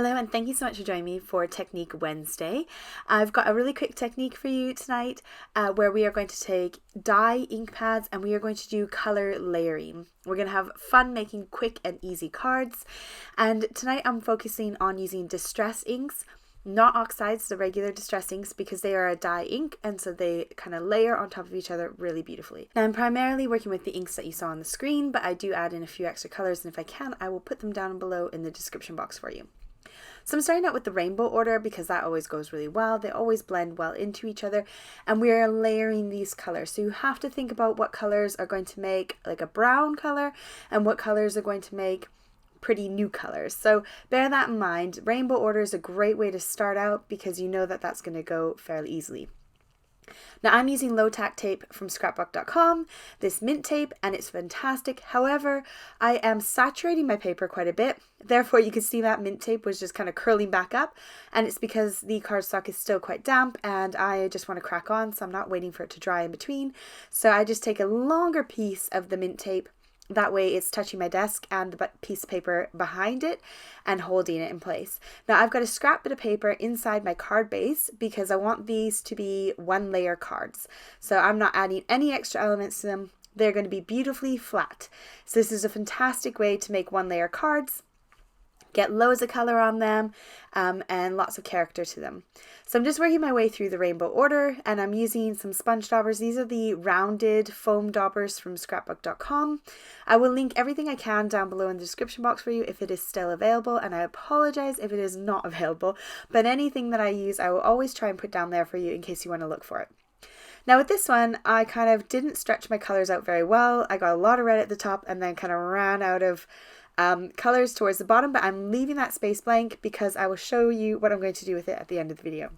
Hello and thank you so much for joining me for Technique Wednesday. I've got a really quick technique for you tonight where we are going to take dye ink pads and we are going to do color layering. We're going to have fun making quick and easy cards, and tonight I'm focusing on using distress inks, not oxides, the regular distress inks, because they are a dye ink and so they kind of layer on top of each other really beautifully. Now I'm primarily working with the inks that you saw on the screen, but I do add in a few extra colors, and if I can I will put them down below in the description box for you. So I'm starting out with the rainbow order because that always goes really well. They always blend well into each other, and we are layering these colors. So you have to think about what colors are going to make like a brown color and what colors are going to make pretty new colors. So bear that in mind. Rainbow order is a great way to start out because you know that that's going to go fairly easily. Now I'm using low tack tape from scrapbook.com, this mint tape, and it's fantastic. However, I am saturating my paper quite a bit. Therefore, you can see that mint tape was just kind of curling back up, and it's because the cardstock is still quite damp and I just want to crack on, so I'm not waiting for it to dry in between. So I just take a longer piece of the mint tape. That way it's touching my desk and the piece of paper behind it and holding it in place. Now I've got a scrap bit of paper inside my card base because I want these to be one layer cards. So I'm not adding any extra elements to them. They're going to be beautifully flat. So this is a fantastic way to make one layer cards. Get loads of color on them and lots of character to them. So I'm just working my way through the rainbow order, and I'm using some sponge daubers. These are the rounded foam daubers from scrapbook.com. I will link everything I can down below in the description box for you if it is still available, and I apologize if it is not available, but anything that I use I will always try and put down there for you in case you want to look for it. Now with this one, I kind of didn't stretch my colors out very well. I got a lot of red at the top and then kind of ran out of colors towards the bottom, but I'm leaving that space blank because I will show you what I'm going to do with it at the end of the video.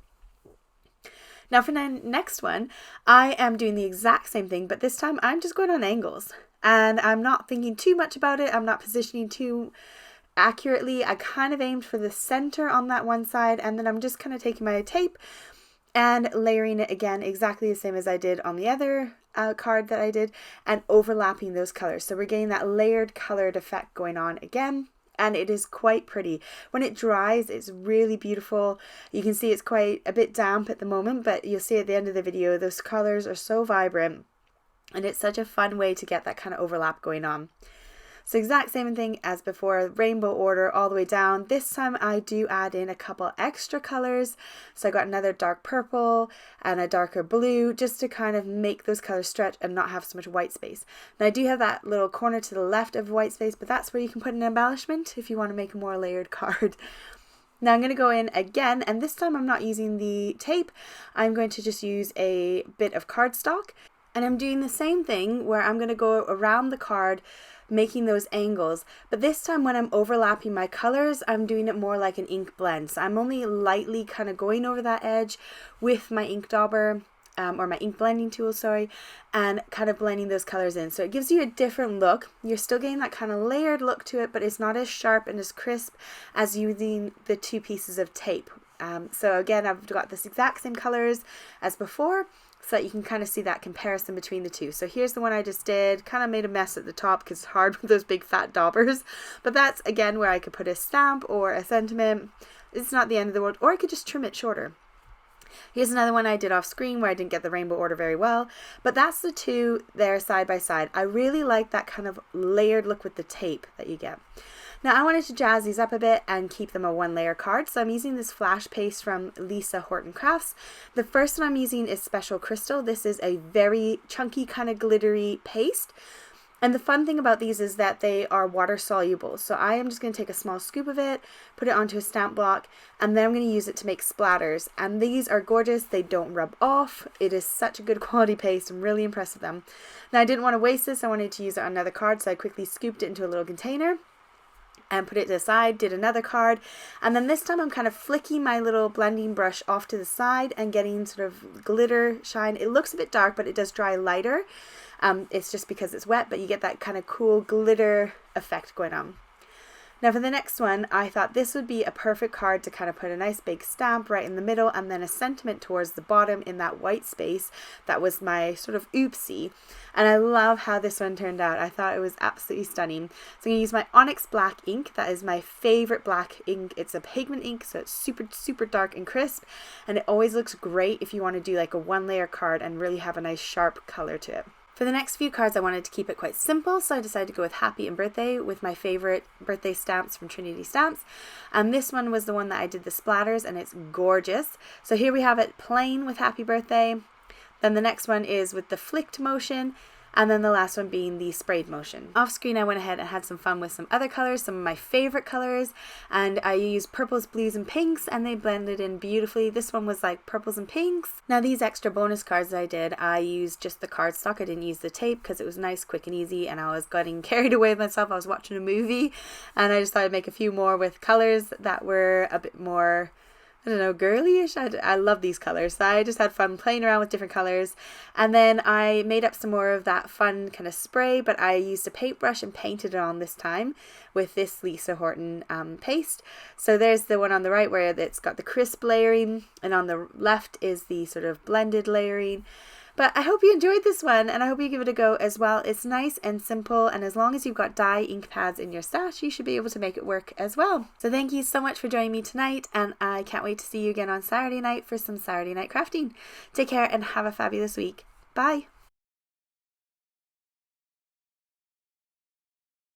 Now for the next one, I am doing the exact same thing, but this time I'm just going on angles and I'm not thinking too much about it. I'm not positioning too accurately. I kind of aimed for the center on that one side, and then I'm just kind of taking my tape and layering it again exactly the same as I did on the other card that I did, and overlapping those colors. So we're getting that layered colored effect going on again, and it is quite pretty. When it dries, it's really beautiful. You can see it's quite a bit damp at the moment, but you'll see at the end of the video those colors are so vibrant, and it's such a fun way to get that kind of overlap going on. So exact same thing as before, rainbow order all the way down. This time I do add in a couple extra colors. So I got another dark purple and a darker blue just to kind of make those colors stretch and not have so much white space. Now I do have that little corner to the left of white space, but that's where you can put an embellishment if you want to make a more layered card. Now I'm going to go in again, and this time I'm not using the tape. I'm going to just use a bit of cardstock, and I'm doing the same thing where I'm going to go around the card making those angles, but this time when I'm overlapping my colors, I'm doing it more like an ink blend. So I'm only lightly kind of going over that edge with my ink dauber or my ink blending tool, sorry, and kind of blending those colors in. So it gives you a different look. You're still getting that kind of layered look to it, but it's not as sharp and as crisp as using the two pieces of tape. So again, I've got this exact same colors as before, so that you can kind of see that comparison between the two. So here's the one I just did, kind of made a mess at the top because it's hard with those big fat daubers, but that's again where I could put a stamp or a sentiment. It's not the end of the world, or I could just trim it shorter. Here's another one I did off screen where I didn't get the rainbow order very well, but that's the two there side by side. I really like that kind of layered look with the tape that you get. Now I wanted to jazz these up a bit and keep them a one layer card, so I'm using this flash paste from Lisa Horton Crafts. The first one I'm using is Special Crystal. This is a very chunky kind of glittery paste, and the fun thing about these is that they are water soluble. So I am just going to take a small scoop of it, put it onto a stamp block, and then I'm going to use it to make splatters, and these are gorgeous. They don't rub off. It is such a good quality paste. I'm really impressed with them. Now I didn't want to waste this. I wanted to use it on another card, so I quickly scooped it into a little container and put it to the side, did another card, and then this time I'm kind of flicking my little blending brush off to the side and getting sort of glitter shine. It looks a bit dark, but it does dry lighter. It's just because it's wet, but you get that kind of cool glitter effect going on. Now for the next one, I thought this would be a perfect card to kind of put a nice big stamp right in the middle and then a sentiment towards the bottom in that white space. That was my sort of oopsie. And I love how this one turned out. I thought it was absolutely stunning. So I'm going to use my Onyx black ink. That is my favorite black ink. It's a pigment ink, so it's super, super dark and crisp. And it always looks great if you want to do like a one layer card and really have a nice sharp color to it. For the next few cards, I wanted to keep it quite simple, so I decided to go with Happy and Birthday with my favorite birthday stamps from Trinity Stamps. And this one was the one that I did the splatters, and it's gorgeous. So here we have it plain with Happy Birthday. Then the next one is with the flicked motion, and then the last one being the sprayed motion. Off screen, I went ahead and had some fun with some other colors, some of my favorite colors, and I used purples, blues, and pinks, and they blended in beautifully. This one was like purples and pinks. Now these extra bonus cards that I did, I used just the cardstock. I didn't use the tape because it was nice, quick, and easy, and I was getting carried away with myself. I was watching a movie, and I just thought I'd make a few more with colors that were a bit more, I don't know, girly-ish. I love these colors. So I just had fun playing around with different colors. And then I made up some more of that fun kind of spray, but I used a paintbrush and painted it on this time with this Lisa Horton paste. So there's the one on the right where it's got the crisp layering, and on the left is the sort of blended layering. But I hope you enjoyed this one, and I hope you give it a go as well. It's nice and simple, and as long as you've got dye ink pads in your stash, you should be able to make it work as well. So thank you so much for joining me tonight, and I can't wait to see you again on Saturday night for some Saturday night crafting. Take care and have a fabulous week. Bye!